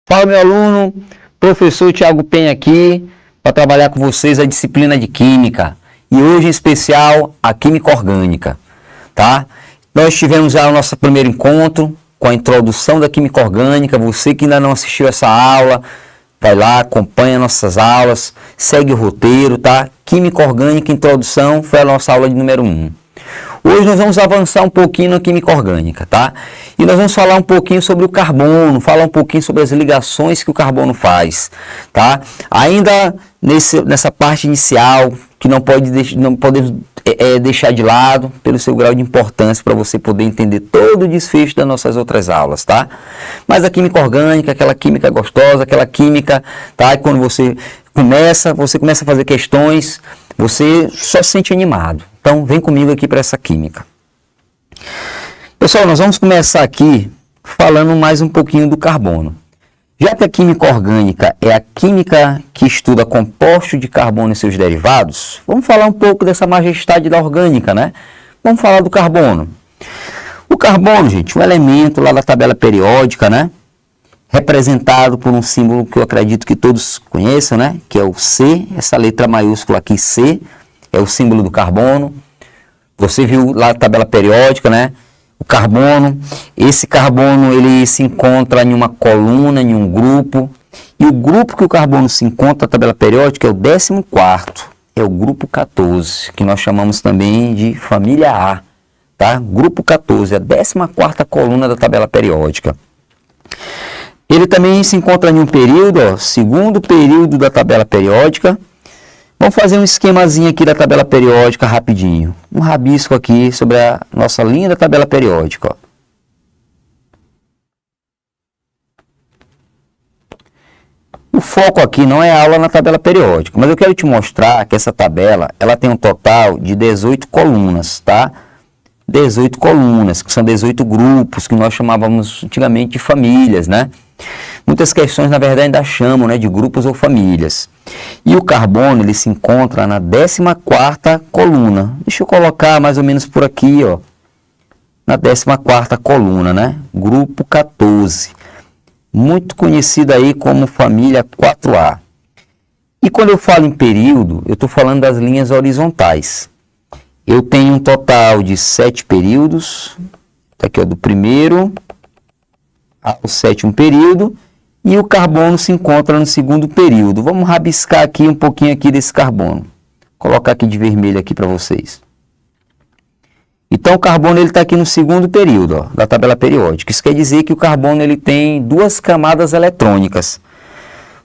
Fala, meu aluno, professor Thiago Penha aqui para trabalhar com vocês a disciplina de Química e hoje em especial a Química Orgânica, tá? Nós tivemos já o nosso primeiro encontro com a introdução da Química Orgânica. Você que ainda não assistiu essa aula, vai lá, acompanha nossas aulas, segue o roteiro, tá? Química Orgânica, introdução, foi a nossa aula de número 1. Hoje nós vamos avançar um pouquinho na química orgânica, tá? E nós vamos falar um pouquinho sobre o carbono, falar um pouquinho sobre as ligações que o carbono faz, tá? Ainda nessa parte inicial, que não podemos deixar de lado, pelo seu grau de importância, para você poder entender todo o desfecho das nossas outras aulas, tá? Mas a química orgânica, aquela química gostosa, aquela química, tá? E quando você começa a fazer questões, você só se sente animado. Então, vem comigo aqui para essa química. Pessoal, nós vamos começar aqui falando mais um pouquinho do carbono. Já que a química orgânica é a química que estuda compostos de carbono e seus derivados, vamos falar um pouco dessa majestade da orgânica, né? Vamos falar do carbono. O carbono, gente, um elemento lá da tabela periódica, né? Representado por um símbolo que eu acredito que todos conheçam, né? Que é o C, essa letra maiúscula aqui, C, é o símbolo do carbono. Você viu lá a tabela periódica, né? O carbono, esse carbono ele se encontra em uma coluna, em um grupo. E o grupo que o carbono se encontra na tabela periódica é o 14º, é o grupo 14, que nós chamamos também de família A, tá? Grupo 14, a 14ª coluna da tabela periódica. Ele também se encontra em um período, ó, segundo período da tabela periódica. Vamos fazer um esquemazinho aqui da tabela periódica rapidinho. Um rabisco aqui sobre a nossa linha da tabela periódica. Ó. O foco aqui não é aula na tabela periódica, mas eu quero te mostrar que essa tabela ela tem um total de 18 colunas, tá? 18 colunas, que são 18 grupos, que nós chamávamos antigamente de famílias, né? Muitas questões, na verdade, ainda chamam, né, de grupos ou famílias. E o carbono, ele se encontra na 14ª coluna. Deixa eu colocar mais ou menos por aqui, ó. Na 14ª coluna, né? Grupo 14. Muito conhecido aí como família 4A. E quando eu falo em período, eu estou falando das linhas horizontais. Eu tenho um total de 7 períodos. Tá aqui, ó, do primeiro ao 7º período. E o carbono se encontra no segundo período. Vamos rabiscar aqui um pouquinho aqui desse carbono. Vou colocar aqui de vermelho aqui para vocês. Então o carbono ele está aqui no segundo período, ó, da tabela periódica. Isso quer dizer que o carbono ele tem duas camadas eletrônicas.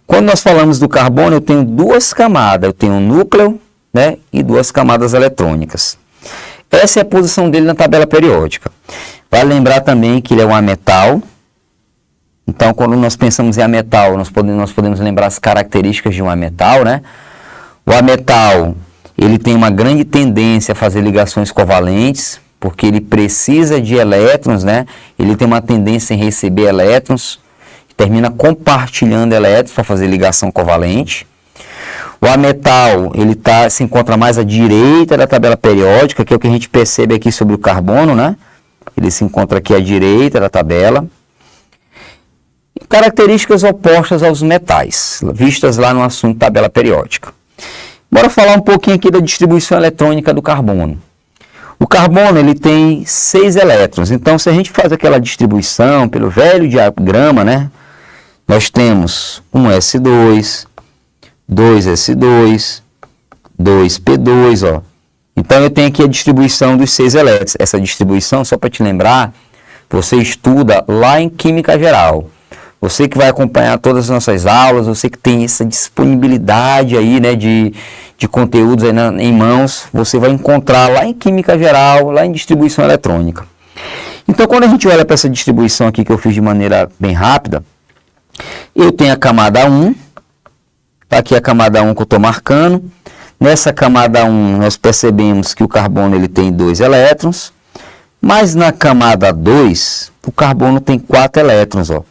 Quando nós falamos do carbono, eu tenho duas camadas. Eu tenho um núcleo, né, e duas camadas eletrônicas. Essa é a posição dele na tabela periódica. Vale lembrar também que ele é um ametal. Então, quando nós pensamos em ametal, nós podemos lembrar as características de um ametal, né? O ametal, ele tem uma grande tendência a fazer ligações covalentes, porque ele precisa de elétrons, né? Ele tem uma tendência em receber elétrons, termina compartilhando elétrons para fazer ligação covalente. O ametal, ele se encontra mais à direita da tabela periódica, que é o que a gente percebe aqui sobre o carbono, né? Ele se encontra aqui à direita da tabela. Características opostas aos metais, vistas lá no assunto tabela periódica. Bora falar um pouquinho aqui da distribuição eletrônica do carbono. O carbono ele tem 6 elétrons, então se a gente faz aquela distribuição pelo velho diagrama, né, nós temos um S2, 2S2, 2P2, ó. Então eu tenho aqui a distribuição dos 6 elétrons. Essa distribuição, só para te lembrar, você estuda lá em Química Geral. Você que vai acompanhar todas as nossas aulas, você que tem essa disponibilidade aí, né, de conteúdos aí em mãos, você vai encontrar lá em Química Geral, lá em distribuição eletrônica. Então, quando a gente olha para essa distribuição aqui que eu fiz de maneira bem rápida, eu tenho a camada 1, tá aqui a camada 1 que eu estou marcando. Nessa camada 1, nós percebemos que o carbono ele tem 2 elétrons, mas na camada 2, o carbono tem 4 elétrons, ó.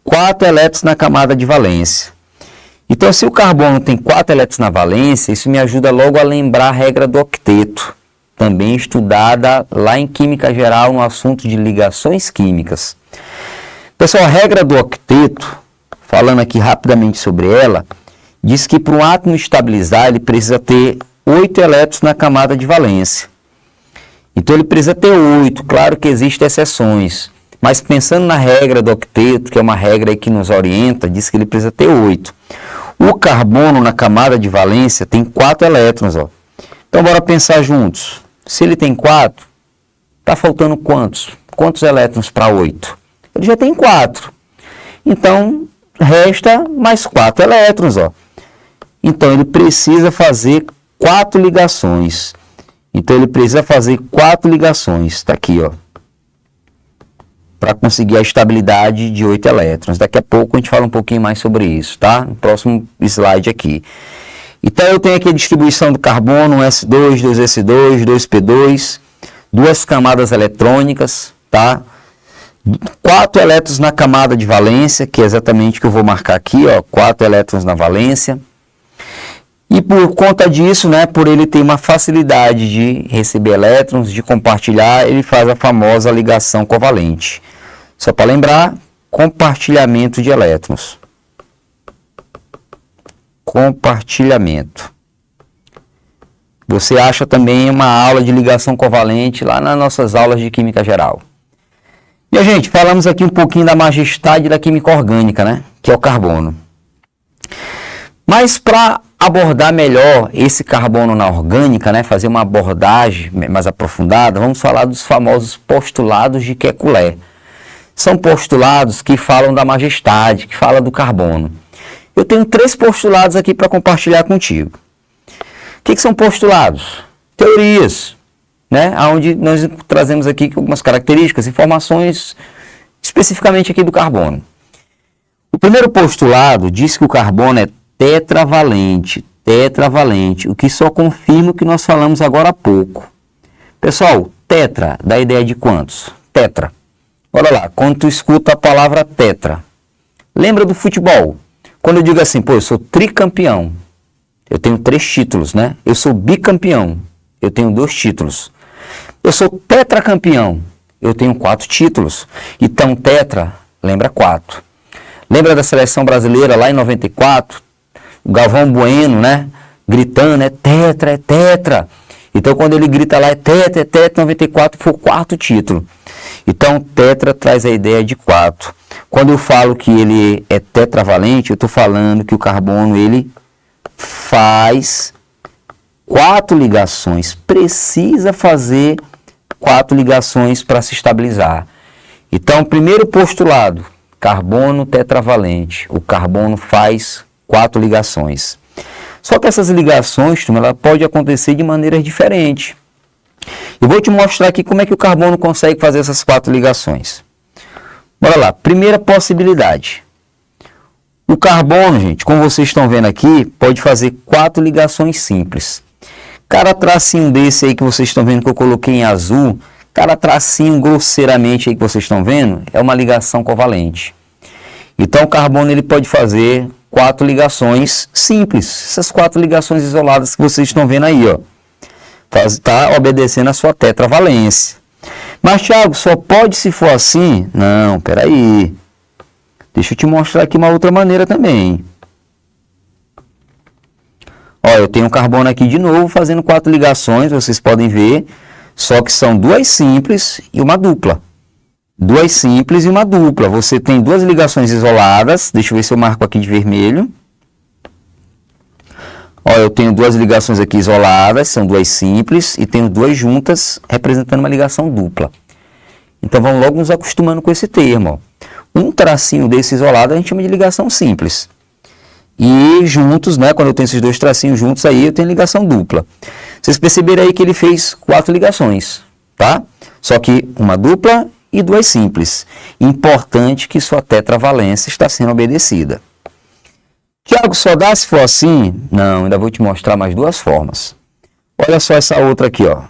4 elétrons na camada de valência. Então, se o carbono tem 4 elétrons na valência, isso me ajuda logo a lembrar a regra do octeto, também estudada lá em Química Geral no assunto de ligações químicas. Pessoal, a regra do octeto falando aqui rapidamente sobre ela, diz que para um átomo estabilizar, ele precisa ter 8 elétrons na camada de valência. Então ele precisa ter 8, claro que existem exceções, mas pensando na regra do octeto, que é uma regra que nos orienta, diz que ele precisa ter 8. O carbono na camada de valência tem 4 elétrons, ó. Então bora pensar juntos. Se ele tem 4, está faltando quantos? Quantos elétrons para 8? Ele já tem 4. Então resta mais 4 elétrons, ó. Então ele precisa fazer 4 ligações. Então ele precisa fazer 4 ligações. Está aqui, ó. Para conseguir a estabilidade de 8 elétrons. Daqui a pouco a gente fala um pouquinho mais sobre isso, tá? No próximo slide aqui. Então eu tenho aqui a distribuição do carbono, 1s2, 2s2, 2p2, 2 camadas eletrônicas, tá? 4 elétrons na camada de valência, que é exatamente o que eu vou marcar aqui, ó, 4 elétrons na valência. E por conta disso, né, por ele ter uma facilidade de receber elétrons, de compartilhar, ele faz a famosa ligação covalente. Só para lembrar, compartilhamento de elétrons. Compartilhamento. Você acha também uma aula de ligação covalente lá nas nossas aulas de Química Geral. E a gente, falamos aqui um pouquinho da majestade da química orgânica, né, que é o carbono. Mas para abordar melhor esse carbono na orgânica, né, fazer uma abordagem mais aprofundada, vamos falar dos famosos postulados de Kekulé. São postulados que falam da majestade, que falam do carbono. Eu tenho 3 postulados aqui para compartilhar contigo. O que são postulados? Teorias, né, onde nós trazemos aqui algumas características, informações especificamente aqui do carbono. O primeiro postulado diz que o carbono é tetravalente, o que só confirma o que nós falamos agora há pouco. Pessoal, tetra dá ideia de quantos? Tetra. Olha lá, quando tu escuta a palavra tetra, lembra do futebol? Quando eu digo assim, pô, eu sou tricampeão, eu tenho 3 títulos, né? Eu sou bicampeão, eu tenho 2 títulos. Eu sou tetracampeão, eu tenho 4 títulos. Então, tetra, lembra 4. Lembra da seleção brasileira lá em 94? O Galvão Bueno, né? Gritando, é tetra, é tetra. Então, quando ele grita lá, é tetra, 94, foi o 4º título. Então, tetra traz a ideia de 4. Quando eu falo que ele é tetravalente, eu estou falando que o carbono, ele faz 4 ligações. Precisa fazer 4 ligações para se estabilizar. Então, primeiro postulado, carbono tetravalente. O carbono faz 4 ligações. Só que essas ligações, ela pode acontecer de maneiras diferentes. Eu vou te mostrar aqui como é que o carbono consegue fazer essas 4 ligações. Bora lá. Primeira possibilidade. O carbono, gente, como vocês estão vendo aqui, pode fazer 4 ligações simples. Cada tracinho desse aí que vocês estão vendo que eu coloquei em azul, cada tracinho grosseiramente aí que vocês estão vendo, é uma ligação covalente. Então o carbono ele pode fazer 4 ligações simples, essas 4 ligações isoladas que vocês estão vendo aí, ó. Está obedecendo a sua tetravalência. Mas, Thiago, só pode se for assim? Não, peraí. Deixa eu te mostrar aqui uma outra maneira também. Ó, eu tenho um carbono aqui de novo fazendo 4 ligações, vocês podem ver, só que são 2 simples e uma dupla. 2 simples e uma dupla. Você tem 2 ligações isoladas. Deixa eu ver se eu marco aqui de vermelho. Ó, eu tenho 2 ligações aqui isoladas, são 2 simples, e tenho 2 juntas, representando uma ligação dupla. Então, vamos logo nos acostumando com esse termo. Ó. Um tracinho desse isolado a gente chama de ligação simples. E juntos, né, quando eu tenho esses 2 tracinhos juntos aí, eu tenho ligação dupla. Vocês perceberam aí que ele fez 4 ligações, tá? Só que uma dupla e 2 simples. Importante que sua tetravalência está sendo obedecida. Tiago, só dá se for assim? Não, ainda vou te mostrar mais 2 formas. Olha só essa outra aqui, ó.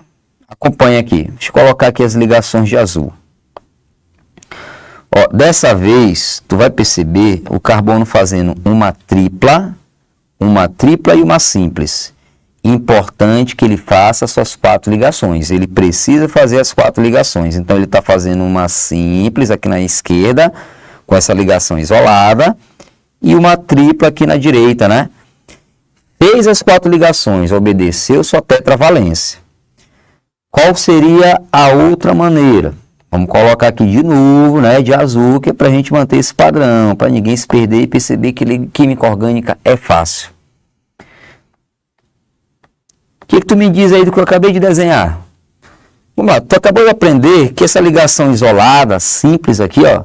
Acompanha aqui. Deixa eu colocar aqui as ligações de azul. Ó, dessa vez, tu vai perceber o carbono fazendo uma tripla e uma simples. Importante que ele faça suas 4 ligações. Ele precisa fazer as 4 ligações. Então, ele está fazendo uma simples aqui na esquerda, com essa ligação isolada, e uma tripla aqui na direita, né? Fez as 4 ligações, obedeceu sua tetravalência. Qual seria a outra maneira? Vamos colocar aqui de novo, né, de azul, que é para a gente manter esse padrão, para ninguém se perder e perceber que química orgânica é fácil. O que tu me diz aí do que eu acabei de desenhar? Vamos lá, tu acabou de aprender que essa ligação isolada, simples aqui, ó,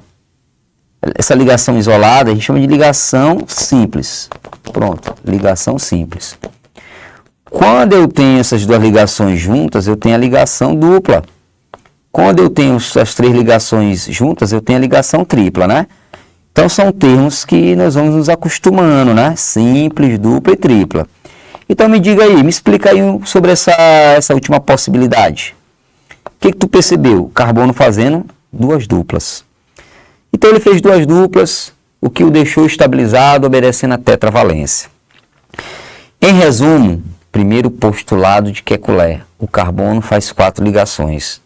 essa ligação isolada a gente chama de ligação simples. Pronto, ligação simples. Quando eu tenho essas 2 ligações juntas, eu tenho a ligação dupla. Quando eu tenho as 3 ligações juntas, eu tenho a ligação tripla, né? Então, são termos que nós vamos nos acostumando, né? Simples, dupla e tripla. Então, me diga aí, me explica aí sobre essa última possibilidade. O que tu percebeu? Carbono fazendo 2 duplas. Então, ele fez 2 duplas, o que o deixou estabilizado, obedecendo a tetravalência. Em resumo, primeiro postulado de Kekulé, o carbono faz 4 ligações.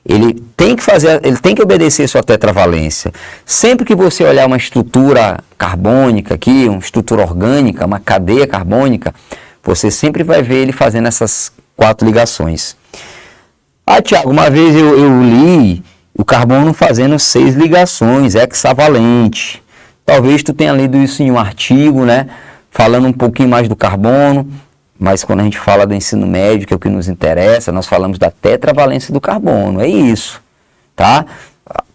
Ele tem que obedecer sua tetravalência. Sempre que você olhar uma estrutura carbônica aqui, uma estrutura orgânica, uma cadeia carbônica, você sempre vai ver ele fazendo essas 4 ligações. Ah, Tiago, uma vez eu li o carbono fazendo 6 ligações, hexavalente. Talvez tu tenha lido isso em um artigo, né? Falando um pouquinho mais do carbono, mas quando a gente fala do ensino médio, que é o que nos interessa, nós falamos da tetravalência do carbono, é isso, tá?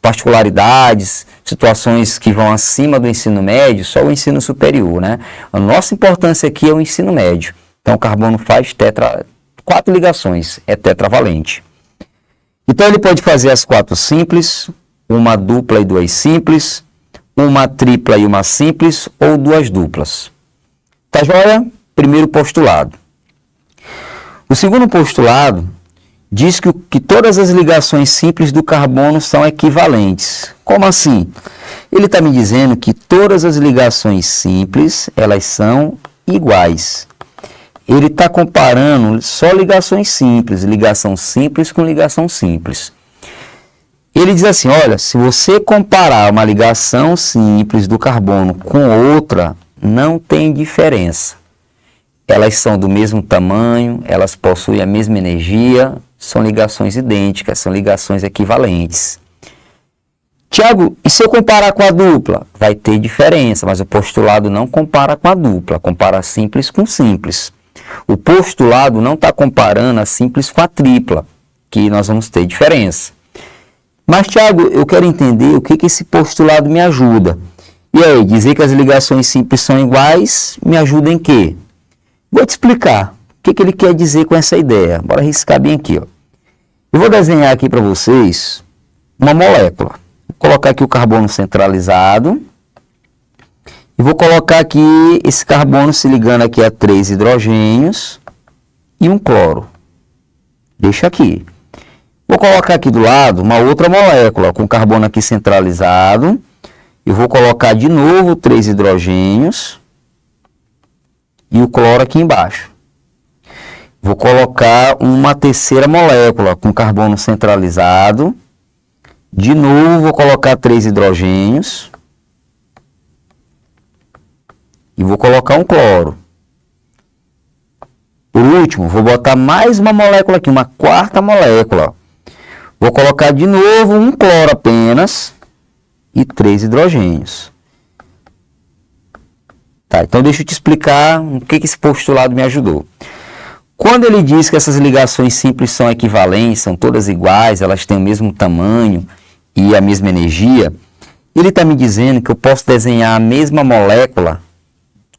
Particularidades, situações que vão acima do ensino médio, só o ensino superior, né? A nossa importância aqui é o ensino médio. Então, o carbono faz 4 ligações, é tetravalente. Então, ele pode fazer as 4 simples, uma dupla e 2 simples, uma tripla e uma simples, ou 2 duplas. Tá joia? Primeiro postulado. O segundo postulado diz que todas as ligações simples do carbono são equivalentes. Como assim? Ele está me dizendo que todas as ligações simples, elas são iguais. Ele está comparando só ligações simples, ligação simples com ligação simples. Ele diz assim, olha, se você comparar uma ligação simples do carbono com outra, não tem diferença. Elas são do mesmo tamanho, elas possuem a mesma energia, são ligações idênticas, são ligações equivalentes. Tiago, e se eu comparar com a dupla? Vai ter diferença, mas o postulado não compara com a dupla, compara simples com simples. O postulado não está comparando a simples com a tripla, que nós vamos ter diferença. Mas, Tiago, eu quero entender o que esse postulado me ajuda. E aí, dizer que as ligações simples são iguais, me ajuda em quê? Vou te explicar o que ele quer dizer com essa ideia. Bora riscar bem aqui, ó. Eu vou desenhar aqui para vocês uma molécula. Vou colocar aqui o carbono centralizado. E vou colocar aqui esse carbono se ligando aqui a 3 hidrogênios e um cloro. Deixa aqui. Vou colocar aqui do lado uma outra molécula com carbono aqui centralizado. E vou colocar de novo 3 hidrogênios e o cloro aqui embaixo. Vou colocar uma terceira molécula com carbono centralizado. De novo, vou colocar 3 hidrogênios. E vou colocar um cloro. Por último, vou botar mais uma molécula aqui, uma quarta molécula. Vou colocar de novo um cloro apenas e 3 hidrogênios. Tá, então deixa eu te explicar o que esse postulado me ajudou. Quando ele diz que essas ligações simples são equivalentes, são todas iguais, elas têm o mesmo tamanho e a mesma energia, ele está me dizendo que eu posso desenhar a mesma molécula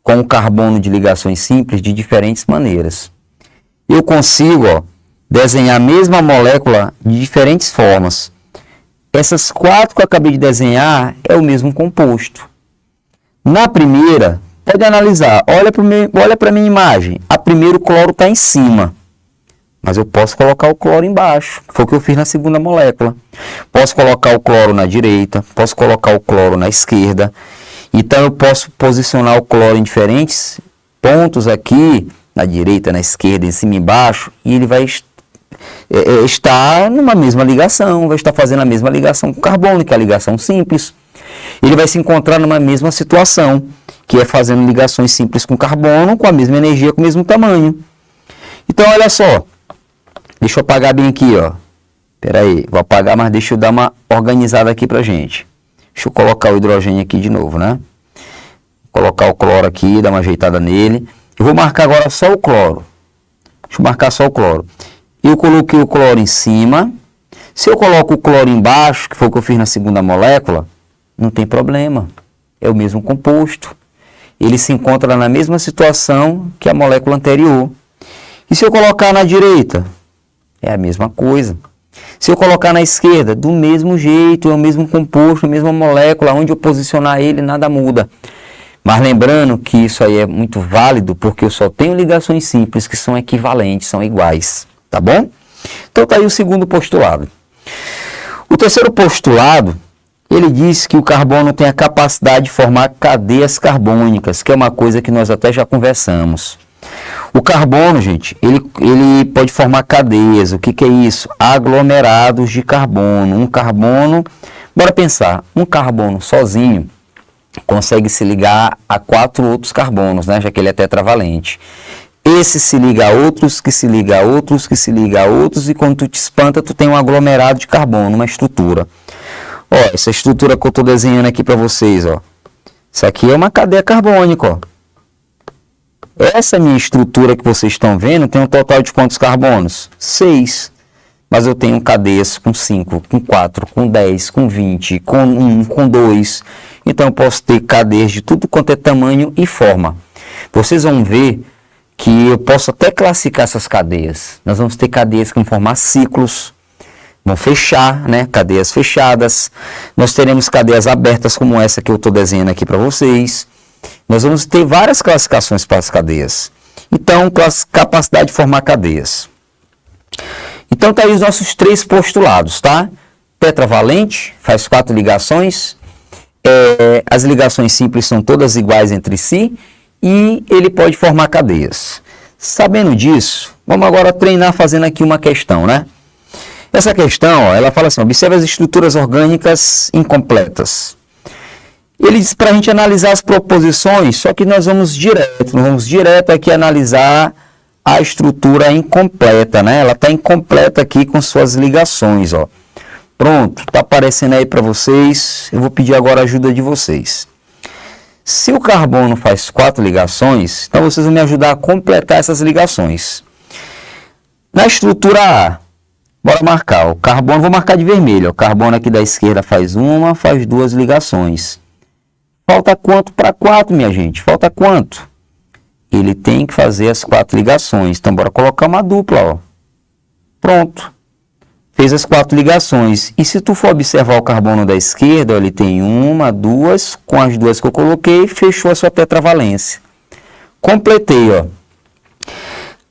com o carbono de ligações simples de diferentes maneiras. Eu consigo desenhar a mesma molécula de diferentes formas. Essas 4 que eu acabei de desenhar é o mesmo composto. Na primeira, pode analisar, olha para a minha imagem. A primeira o cloro está em cima, mas eu posso colocar o cloro embaixo. Foi o que eu fiz na segunda molécula. Posso colocar o cloro na direita, posso colocar o cloro na esquerda. Então, eu posso posicionar o cloro em diferentes pontos aqui, na direita, na esquerda, em cima e embaixo, e ele vai estar numa mesma ligação, vai estar fazendo a mesma ligação com o carbono, que é a ligação simples. ele vai se encontrar numa mesma situação, que é fazendo ligações simples com carbono, com a mesma energia, com o mesmo tamanho. Então, olha só. Deixa eu apagar bem aqui, ó. Pera aí, vou apagar, mas deixa eu dar uma organizada aqui pra gente. Deixa eu colocar o hidrogênio aqui de novo, né? Vou colocar o cloro aqui, dar uma ajeitada nele. Eu vou marcar agora só o cloro. Deixa eu marcar só o cloro. Eu coloquei o cloro em cima. Se eu coloco o cloro embaixo, que foi o que eu fiz na segunda molécula, não tem problema. É o mesmo composto. Ele se encontra na mesma situação que a molécula anterior. E se eu colocar na direita? É a mesma coisa. Se eu colocar na esquerda, do mesmo jeito, é o mesmo composto, a mesma molécula, onde eu posicionar ele, nada muda. Mas lembrando que isso aí é muito válido, porque eu só tenho ligações simples que são equivalentes, são iguais, tá bom? Então tá aí o segundo postulado. O terceiro postulado, ele diz que o carbono tem a capacidade de formar cadeias carbônicas, que é uma coisa que nós até já conversamos. O carbono, gente, ele pode formar cadeias. O que é isso? Aglomerados de carbono. Um carbono, bora pensar, um carbono sozinho consegue se ligar a 4 outros carbonos, né? Já que ele é tetravalente. Esse se liga a outros, que se liga a outros, que se liga a outros, e quando tu te espanta, tu tem um aglomerado de carbono, uma estrutura. Ó, essa estrutura que eu estou desenhando aqui para vocês, ó. Isso aqui é uma cadeia carbônica, ó. Essa minha estrutura que vocês estão vendo tem um total de quantos carbonos? 6. Mas eu tenho cadeias com 5, com 4, com 10, com 20, com 1, com 2. Então eu posso ter cadeias de tudo quanto é tamanho e forma. Vocês vão ver que eu posso até classificar essas cadeias. Nós vamos ter cadeias que vão formar ciclos, vão fechar, né? Cadeias fechadas. Nós teremos cadeias abertas como essa que eu estou desenhando aqui para vocês. Nós vamos ter várias classificações para as cadeias. Então, capacidade de formar cadeias. Então, tá aí os nossos 3 postulados, tá? Tetravalente, faz 4 ligações. As ligações simples são todas iguais entre si. E ele pode formar cadeias. Sabendo disso, vamos agora treinar fazendo aqui uma questão, né? Essa questão, ó, ela fala assim, observe as estruturas orgânicas incompletas. Ele diz para a gente analisar as proposições, só que nós vamos direto aqui analisar a estrutura incompleta, né? Ela está incompleta aqui com suas ligações, ó. Pronto, está aparecendo aí para vocês. Eu vou pedir agora a ajuda de vocês. Se o carbono faz 4 ligações, então vocês vão me ajudar a completar essas ligações. Na estrutura A, bora marcar. O carbono, vou marcar de vermelho. O carbono aqui da esquerda faz 2 ligações. Falta quanto para 4, minha gente? Falta quanto? Ele tem que fazer as 4 ligações. Então, bora colocar uma dupla, ó. Pronto. Fez as 4 ligações. E se tu for observar o carbono da esquerda, ó, ele tem 1, 2, com as 2 que eu coloquei, fechou a sua tetravalência. Completei, ó.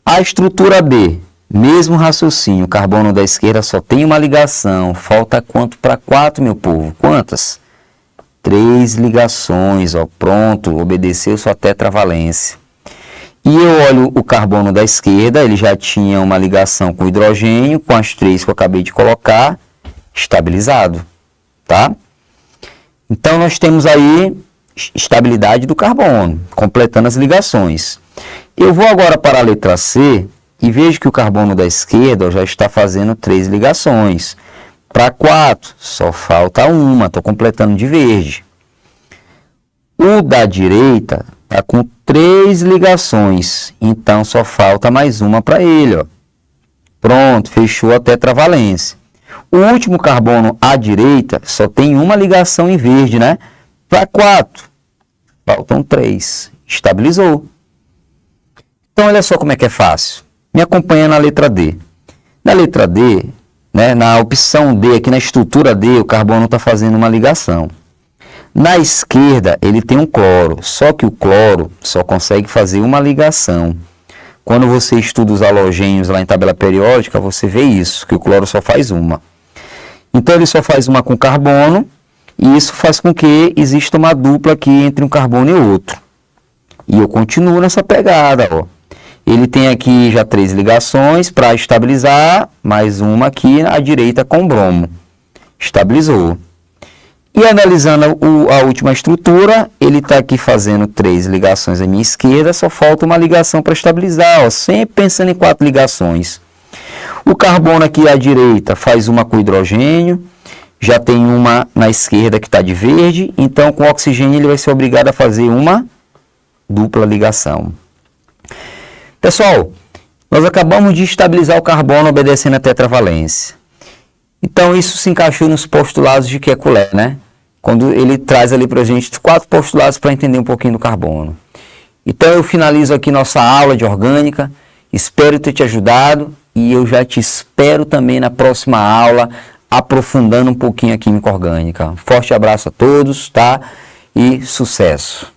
A estrutura B, mesmo raciocínio, o carbono da esquerda só tem uma ligação. Falta quanto para 4, meu povo? Quantas? 3 ligações, ó. Pronto, obedeceu sua tetravalência. E eu olho o carbono da esquerda, ele já tinha uma ligação com o hidrogênio, com as 3 que eu acabei de colocar, estabilizado, tá? Então, nós temos aí estabilidade do carbono, completando as ligações. Eu vou agora para a letra C e vejo que o carbono da esquerda já está fazendo 3 ligações. Para 4, só falta 1, estou completando de verde. O da direita está com 3 ligações, então só falta mais uma para ele, ó. Pronto, fechou a tetravalência. O último carbono à direita só tem uma ligação em verde, né? Para 4, faltam 3, estabilizou. Então, olha só como é que é fácil. Me acompanha na letra D. Na letra D, né, na opção D, aqui na estrutura D, o carbono está fazendo uma ligação. Na esquerda, ele tem um cloro, só que o cloro só consegue fazer uma ligação. Quando você estuda os halogênios lá em tabela periódica, você vê isso, que o cloro só faz uma. Então, ele só faz uma com carbono, e isso faz com que exista uma dupla aqui entre um carbono e outro. E eu continuo nessa pegada, ó. Ele tem aqui já 3 ligações para estabilizar, mais uma aqui à direita com bromo. Estabilizou. E analisando a última estrutura, ele está aqui fazendo 3 ligações à minha esquerda, só falta uma ligação para estabilizar, ó, sempre pensando em 4 ligações. O carbono aqui à direita faz uma com hidrogênio, já tem uma na esquerda que está de verde, então com o oxigênio ele vai ser obrigado a fazer uma dupla ligação. Pessoal, nós acabamos de estabilizar o carbono obedecendo a tetravalência. Então isso se encaixou nos postulados de Kekulé, né? Quando ele traz ali para a gente 4 postulados para entender um pouquinho do carbono. Então eu finalizo aqui nossa aula de orgânica, espero ter te ajudado e eu já te espero também na próxima aula, aprofundando um pouquinho a química orgânica. Forte abraço a todos, tá? E sucesso!